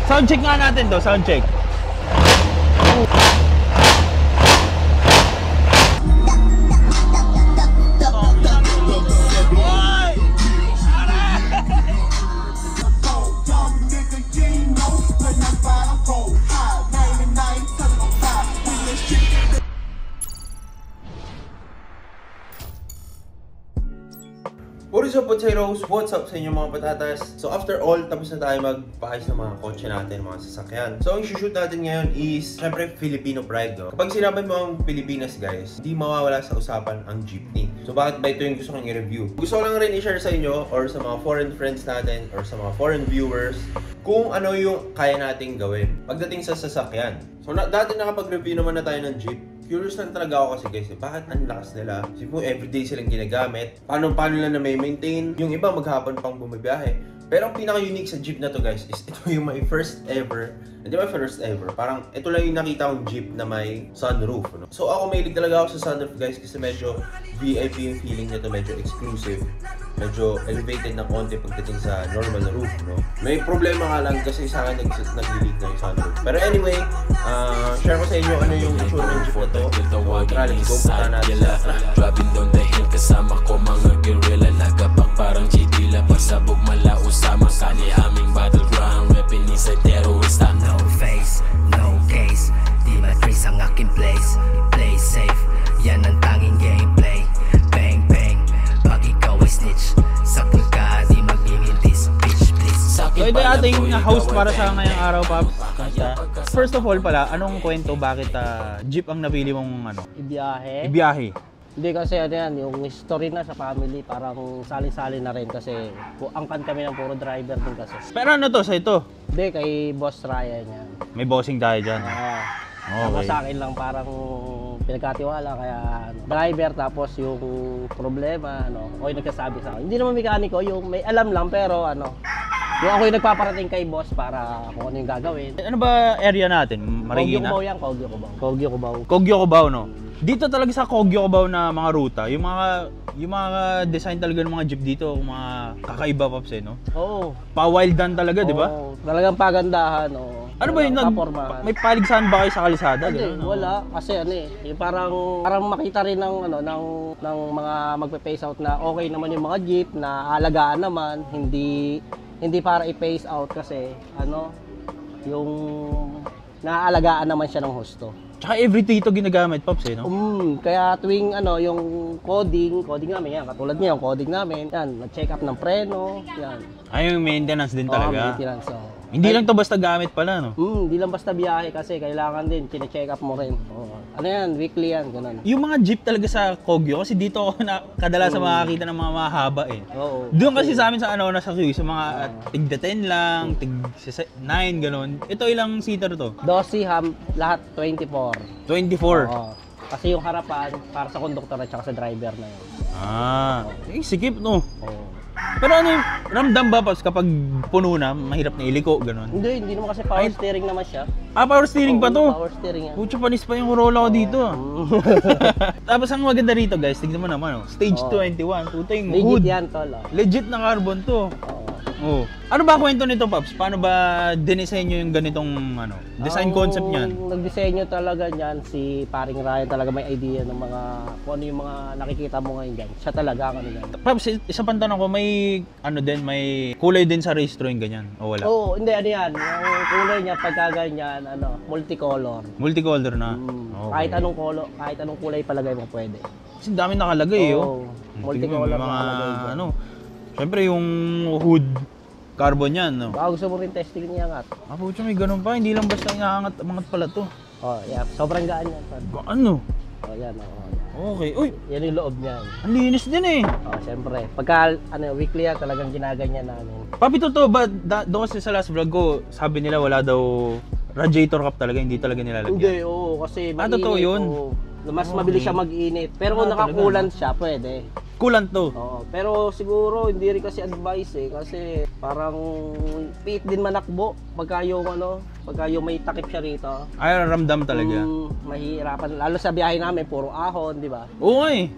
Sound check nga natin to, sound check. What is up, potatoes? What's up sa inyo mga patatas? So after all, tapos na tayo magpaayos ng mga kotse natin, mga sasakyan. So ang shoot natin ngayon is, syempre, Filipino pride, no? Kapag sinabi mo ang Pilipinas, guys, hindi mawawala sa usapan ang jeepney. So bakit ba ito yung gusto kong i-review? Gusto ko lang rin i-share sa inyo or sa mga foreign friends natin or sa mga foreign viewers kung ano yung kaya nating gawin pagdating sa sasakyan. So dati nakapag-review naman na tayo ng jeep. Curious lang talaga ako kasi guys, bakit ang lakas nila? Siguro everyday silang ginagamit. Paano nila na may maintain? Yung iba maghapon pang bumibiyahe. Pero ang pinaka-unique sa jeep na to guys is ito yung my first ever. Hindi ba first ever? Parang ito lang yung nakita kong jeep na may sunroof. No? So ako mahilig talaga ako sa sunroof guys kasi medyo VIP yung feeling nito, medyo exclusive. Medyo elevated na konti pagdating sa normal na roof, no? May problema nga lang kasi sa akin nag-delete na yung sunroof. Pero anyway, share ko sa inyo ano yung issue ng jeep na to. So, tara, let's go, punta natin sa driving down the hill, kasama ko mga guerrilla. Nagapak parang chitila, pasabog malaos sama kani aming battleground. Weapon is a terrorist. No face, no case, di matrace ang aking place. Play safe, yan ang tanging gameplay. Bang bang, pag ikaw ay snitch, sakto ka, di magmimilis. Bitch please. So ito yung ating host para sa ngayong araw, Pops. First of all pala, anong kwento bakit jeep ang napili mong ano? Ibiyahe? Hindi kasi ano yan, yung history na sa family, parang sali-sali na rin kasi angkan kami ng puro driver din kasi. Pero ano to, sa ito? Hindi, kay Boss Ryan yan. May bossing tayo dyan. Tapos sa akin lang parang pinagkatiwala, kaya driver, tapos yung problema, o yung nagsasabi sa akin. Hindi naman mekaniko, yung may alam lang pero yung ako yung nagpaparating kay boss para kung ano yung gagawin. Ano ba area natin? Marikina? Kogyo Cubao yan, Kogyo Cubao. Kogyo Cubao. Kogyo Cubao, no? Dito talaga sa Kogyo Cubao na mga ruta, yung mga design talaga ng mga jeep dito, mga kakaiba, Pops, no? Oo. Pa-wildan talaga, di ba? Oo, talagang pagandahan, oo. Ano ba yun? May paligsahan ba kayo sa kalisada? Hindi, Ganun, wala. Kasi yung parang makita rin ng mga magpe-phase out na okay naman yung mga jeep, na alagaan naman, hindi para i-phase out kasi yung naaalagaan naman siya ng husto. Tsaka everyday ito ginagamit, Pops, no? Kaya tuwing yung coding namin yan, katulad niya yung coding namin, yan, na-check up ng preno, yan. Ay, yung maintenance din talaga. Maintenance, Hindi lang to basta gamit pala, no? Hindi lang basta biyahe kasi kailangan din, chine-check up mo rin. Ano yan, weekly yan, ganun. Yung mga jeep talaga sa Kogyo, kasi dito ako kadalasan makakita ng mga mahaba eh. Oo. Doon kasi sa amin sa nasa Q, sa mga tig 10 lang, tig 9, ganun. Ito ilang seater to? 12 lahat 24. 24. Oo. Kasi yung harapan para sa konduktor at saka sa driver na yun. Sikip, no? Oo. Pero ano yung ramdam ba, Pops, kapag puno na, mahirap na iliko, ganun? Hindi naman kasi power steering naman siya. Power steering pa to? Power steering yan. Pucho, panis pa yung Corolla ko dito. Tapos ang maganda rito, guys, tignan mo naman, Stage 21, puta yung hood. Legit yan, tol. Legit na carbon to. Oo. Ano ba kwento nito, Pops? Paano ba dinisenyo yung ganitong design concept niyan? Nagdisenyo talaga niyan si Paring Ryan, talaga may idea ng mga kung ano yung mga nakikita mo ngayon diyan. Siya talaga ang yan. Pops, isa pang tanong ko, may may kulay din sa registro yung ganyan o wala? Oo, hindi yan. Yung kulay niya pagka ganyan, multicolor. Multicolor na. Okay. Kahit anong kulay palagay mo pwede. Kasi dami nakalagay, multicolor mga syempre yung hood carbon yan, no? Baka gusto mo rin testing niya angat. Pucho, may ganun pa, hindi lang basta inaangat pala to. Yeah, sobrang gaan yan. Ano? Yan. Okay. Uy, yan yung loob niyan. Ang linis din eh. Siyempre. Pagka weekly yan, talagang ginaganyan namin. Papi, totoo ba? Doon kasi sa last vlog ko, sabi nila wala daw radiator cap talaga, hindi talaga nilalagyan. Hindi, kasi mainit. Totoo yun? Mas mabilis siya mag-init. Pero kung nakakulant siya, pwede. Coolant to? Oo. Pero siguro, hindi rin kasi advice kasi parang piit din manakbo pagka yung may takip siya rito. Ay, ramdam talaga. Mahihirapan. Lalo sa biyahe namin, puro ahon, di ba? Oo eh.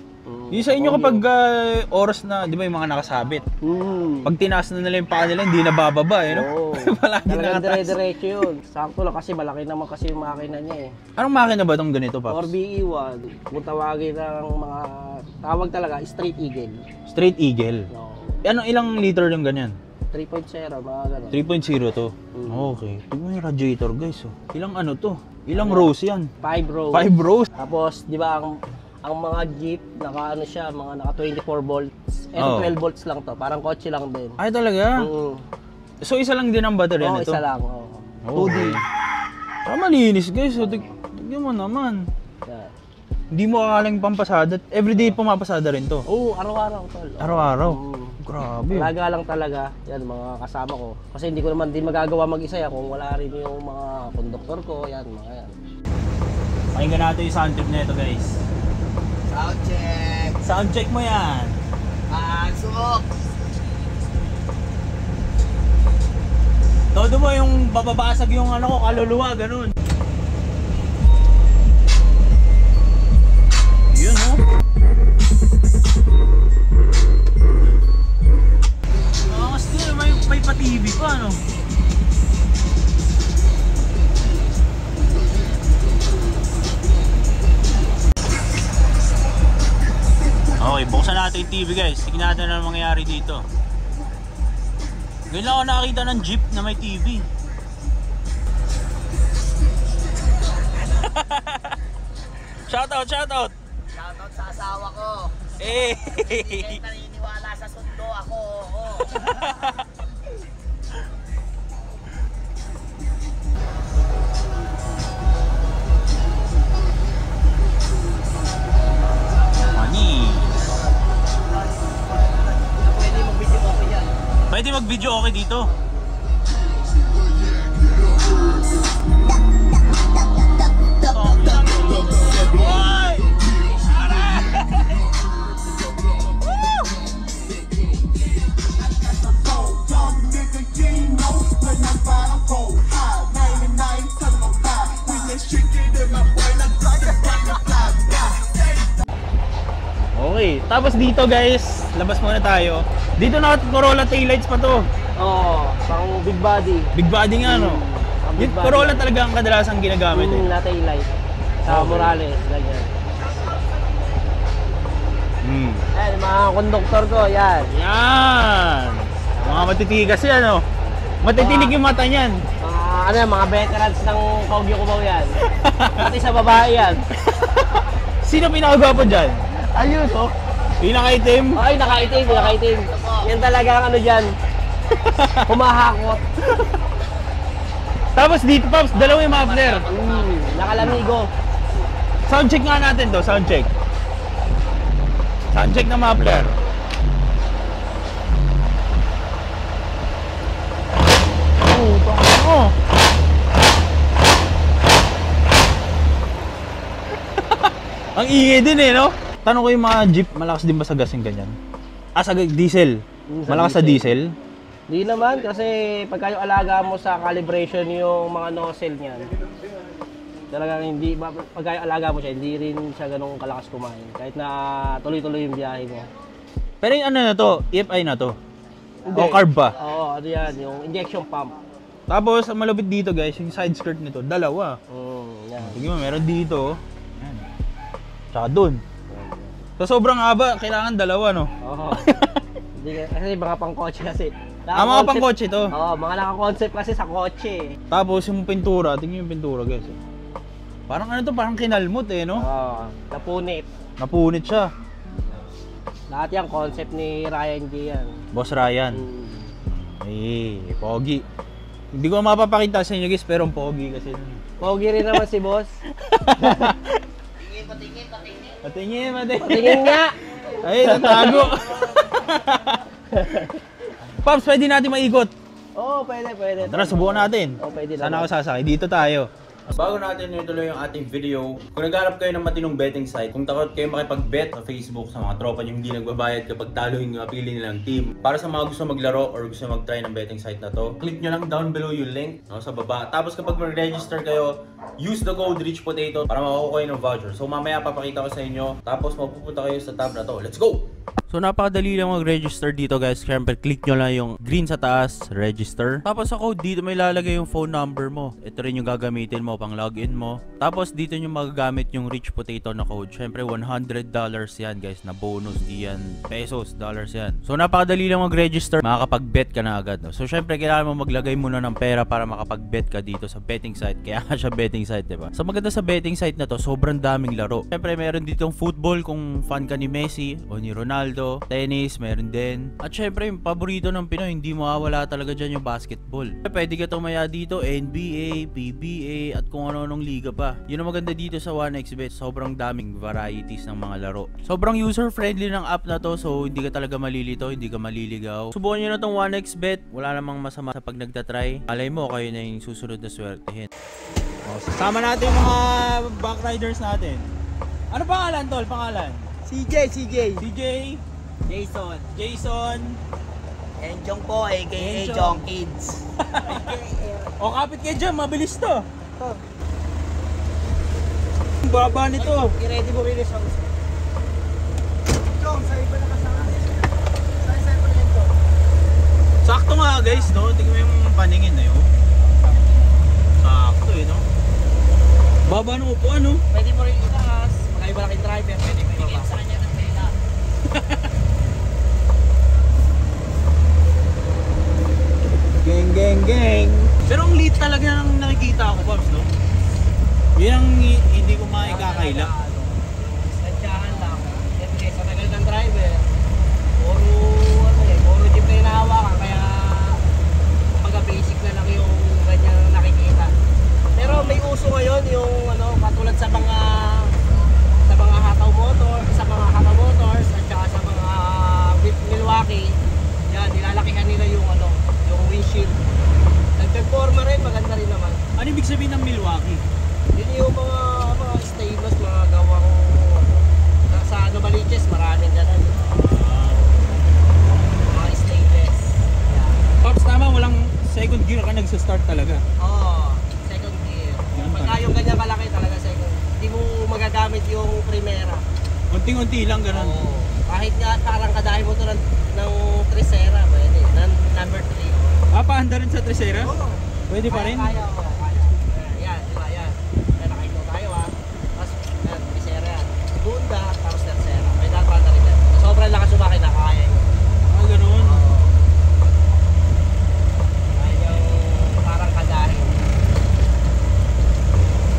Yung sa inyo kapag oras na, di ba yung mga nakasabit? Pag tinaas na nila yung paa nila, hindi na bababa no? Oo. Palagi Talagang nakataas. dire-diretso yun. Sakto lang kasi malaki naman kasi yung makina niya eh. Anong makina ba tong ganito, Paps? 4BE1, kung tawagin ng mga tawag talaga, Straight Eagle. Straight Eagle. No. Anong ilang liter yung ganyan? 3.0, mga gano'n. 3.0 to. Okay. Tignan mo yung radiator, guys. Oh. Ilang ano to? Ilang rows yan? 5 rows. 5 rows? Tapos, di ba, ang mga Jeep, naka ano siya, mga naka 24 volts. Oo. 12 volts lang to, parang kotse lang din. Ay, talaga? Oo. So, isa lang din ang battery Oo, nito? isa lang. Oo. Okay. 2D. Ah, malinis, guys. So, tignan mo naman. Yan. Hindi mo akalang pampasada. Everyday pumapasada rin to. Oo, araw-araw tol. Araw-araw. Oo. Grabe. Alaga lang talaga, yan mga kasama ko. Kasi hindi ko naman din magagawa mag-isa yan kung wala rin yung mga konduktor ko, yan, mga yan. Pakinggan natin yung sound trip na ito, guys. Sound check! Sound check mo yan. Pasok! Todo mo yung bababasag yung ano ko, kaluluwa, ganun. Yun, oh. Angas din, may pa-TV pa, ano? Okay, buksan natin yung TV, guys. Tignan natin ano mangyayari dito. Ngayon lang ako nakakita ng jeep na may TV. Shoutout, shoutout! Shoutout sa asawa ko. Eh. Hindi kayo naniniwala sa sundo ako. Oo. Money. Pwede mag-video okay yan. Pwede mag-video okay dito. Hoy! Okay, tapos dito guys, labas muna tayo. Dito na Corolla taillights pa to. Oo, pang big body. Big body nga no. Ang big Yung body. Corolla talaga ang kadalasang ginagamit eh. Na taillight. Sa Morales, ganyan. Ayan, mga konduktor ko, yan. Yan! Mga matitigas yan oh. Matitinig yung mata niyan. Ano yan, mga veterans ng Kogyo Kubaw yan. Pati sa babae yan. Sino pinakagwapo dyan? Ayun, oh. Pinakaitim? Ay, nakaitim, nakaitim. Yan talaga ang ano dyan. Humahakot. Tapos dito Pops, dalawa yung muffler. Nakalamigo. Soundcheck nga natin to, soundcheck. Soundcheck na muffler. Oh. Ang ingay din eh, no? Tanong ko yung mga jeep, malakas din ba sa gas yung ganyan? Ah, sa diesel. Sa Malakas sa diesel? Di naman, kasi pagka yung alaga mo sa calibration yung mga nozzle niyan, talagang hindi, pagka yung alaga mo siya, hindi rin siya ganun kalakas kumain. Kahit na tuloy-tuloy yung biyahe mo. Pero yung ano na to, EFI na to? Hindi. O carb ba? Oo, ano yan, yung injection pump. Tapos, ang malupit dito guys, yung side skirt nito, dalawa. Yan. Tingnan mo, meron dito. Yan. Tsaka dun. So, sobrang haba, kailangan dalawa, no? Oo. Hindi, kasi mga pang-kotse kasi. Ah, mga pang-kotse to. Oo, mga naka-concept kasi sa kotse. Tapos, yung pintura, tingnan yung pintura guys. Parang ano to, parang kinalmot eh, no? Oo, napunit. Napunit siya. Lahat yung concept ni Ryan G yan. Boss Ryan. Eh, pogi. Hindi ko mapapakita sa inyo guys, pero ang pogi kasi. Pogi rin naman si boss. Patingin. Tingin nga! Ay, natago. Pops, pwede natin maikot. Oo, pwede. Tara, subukan natin. Oo, pwede Saan naman. ako sasakay? Dito tayo. Bago natin ituloy yung ating video, kung naghanap kayo ng matinong betting site, kung takot kayo makipag-bet sa Facebook sa mga tropa nyo hindi nagbabayad kapag talo yung mapili nilang team, para sa mga gusto maglaro or gusto mag-try ng betting site na to, click nyo lang down below yung link sa baba. Tapos kapag mag-register kayo, use the code RICHPOTATO para makakuha kayo ng voucher. So mamaya papakita ko sa inyo, tapos mapupunta kayo sa tab na to. Let's go! So napakadali lang mag-register dito guys. Siyempre click nyo lang yung green sa taas, register. Tapos sa code dito may lalagay yung phone number mo. Ito rin yung gagamitin mo pang login mo. Tapos dito nyo magagamit yung Rich Potato na code. Siyempre $100 yan guys na bonus. Di yan pesos, dollars yan. So napakadali lang mag-register. Makakapag-bet ka na agad. No? So siyempre kailangan mo maglagay muna ng pera para makapag-bet ka dito sa betting site. Kaya nga siya betting site, diba? So maganda sa betting site na to, sobrang daming laro. Siyempre meron ditong football kung fan ka ni Messi o ni Ronaldo. Tennis, meron din. At syempre, yung paborito ng Pinoy, hindi mawawala talaga dyan yung basketball. Pwede ka tumaya dito, NBA, PBA, at kung ano-anong liga pa. Yun ang maganda dito sa 1xBet. Sobrang daming varieties ng mga laro. Sobrang user-friendly ng app na to, so hindi ka talaga malilito, hindi ka maliligaw. Subukan nyo na tong 1xBet. Wala namang masama sa pag nagtatry. Alay mo, kayo na yung susunod na swertehin. Sama natin yung mga backriders natin. Ano pangalan, tol? Pangalan? CJ. Jason. Enjong po, aka Enjong. Jong Kids. O kapit kayo dyan, mabilis to. Ang baba nito. I-ready mo rin yung songs. Jong, sa iba na kasama. Sa iba na ito. Sakto nga guys, no? Tingnan mo yung paningin na yun. Sakto eh, no? Baba ng upuan, no? Pwede mo rin itaas. Magkaiba lang yung driver, pwede mo ibaba. Sa kanya ng tela. Geng. Pero ang liit talaga ng nakikita ko, Pops, no? Yan ang hindi ko makikakaila. Sadyahan lang. Siyempre, sa tagal ng driver, puro jeep na hinahawakan, kaya basic na lang yung ganyan nakikita. Pero may uso ngayon yung katulad sa mga Hataw Motors at saka sa mga Milwaukee. Yan, nilalakihan nila yung windshield. Nag-performa rin, maganda rin naman. Ano ibig sabihin ng Milwaukee? Yun yung mga stainless, mga gawang sa Novaliches, maraming ganun. Mga stainless. Yan. Pops, tama, walang second gear ka nagsa-start talaga. Oo, second gear. Pagka yung ganyan kalaki talaga second. Hindi mo magagamit yung primera. Unting-unti lang ganun. Oo. Kahit nga parang kadahin mo to ng Tresera, pwede. Number 3. Paanda rin sa Tresera? Oo. Pwede pa rin? Kaya. Yan, diba yan. Kaya nakaito tayo Tapos, yan, Tresera yan. Segunda, tapos Tercera. May dapat rin yan. Sobrang lakas sumakay na kaya yun. Ganun. Parang kadahin.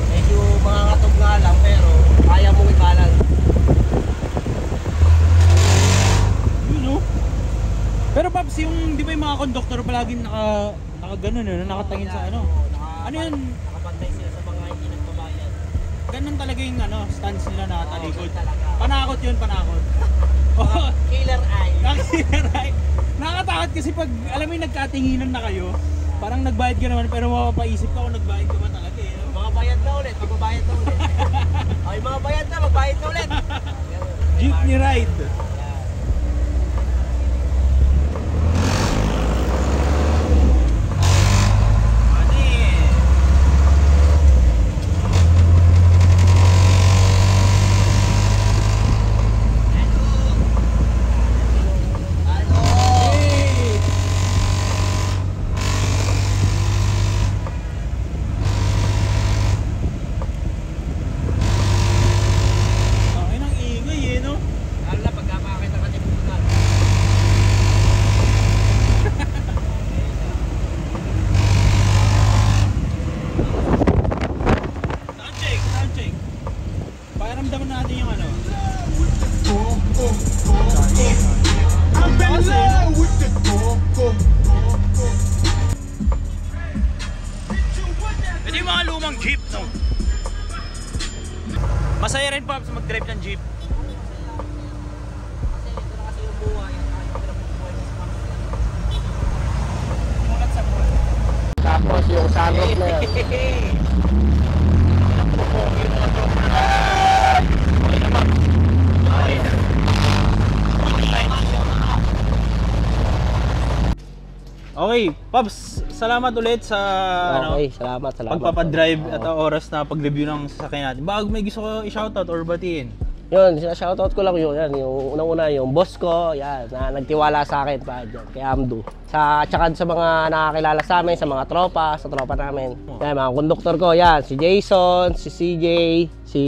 Medyo mga ngatog nga lang, pero kaya mong i-balance. Pero Pops, yung di ba yung mga conductor palaging nakaganon, nakatingin sa ano? Ano yun? Nakabantay sila sa mga hindi nagbabayad. Ganun talaga yung stance nila nakatalikod. talaga. Panakot yun, panakot. Killer eye. Nakakatakot kasi pag, alam mo yung nagkatinginan na kayo, parang nagbayad ka naman pero mapapaisip ka kung nagbayad ka ba talaga eh. No? Mga bayad na ulit, magbabayad na ulit. Ay, mga bayad na, magbayad na ulit. Jeepney ride. Pakiramdaman natin yung ano. Ito yung mga lumang jeep, no? Masaya rin, Pops, mag-drive ng jeep. Tapos yung sunroof na yan. Okay, Pops, salamat ulit sa Okay, salamat. pagpapadrive at oras na pag-review ng sasakyan natin. Baka may gusto ko i-shoutout or batiin. Yun, shoutout ko lang yun. Yan, yung unang-una, yung boss ko, yan, na nagtiwala sa akin pa dyan, kay Amdu. Tsaka sa mga nakakilala sa amin, sa mga tropa, sa tropa namin. Yan, mga konduktor ko, yan, si Jason, si CJ, si...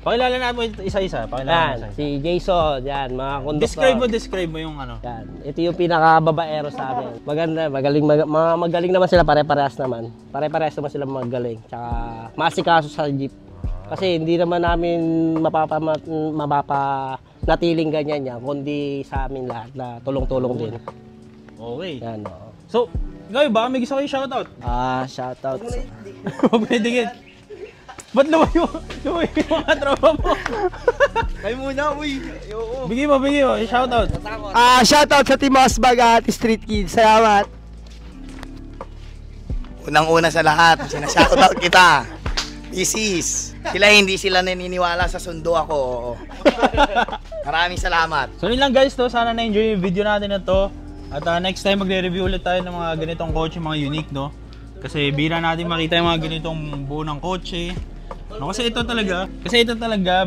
Pakilala natin mo isa-isa. Yan, si Jason, yan, mga konduktor. Describe mo yung ano. Yan, ito yung pinaka-babaero sa amin. Maganda, magaling naman sila, pare-parehas naman. Pare-parehas naman sila magaling. Tsaka masikaso sa jeep. Kasi hindi naman namin mapapanatiling ganyan yan, kundi sa amin lahat na tulong-tulong din. Okay. Yan, o. So, ikaw baka may gusto kayo shoutout. Shoutout. Huwag mo idigit. Ba't lumayo yung mga tropa mo? Kayo muna, uy. Bigay mo, shoutout. Shoutout sa Team Osbag at Street Kids. Salamat. Unang-una sa lahat, sinashoutout kita. Isis. Hindi sila naniniwala sa sundo ako. Maraming salamat. So yun lang guys, sana na-enjoy yung video natin na to. At next time magre-review ulit tayo ng mga ganitong kotse, mga unique, no? Kasi bira natin makita yung mga ganitong buo ng kotse. No, kasi ito talaga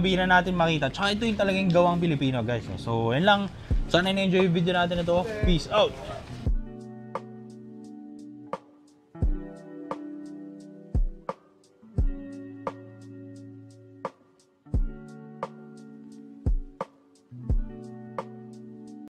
bira natin makita. Tsaka ito yung talagang gawang Pilipino guys. No? So yun lang, sana na-enjoy yung video natin na to. Peace out!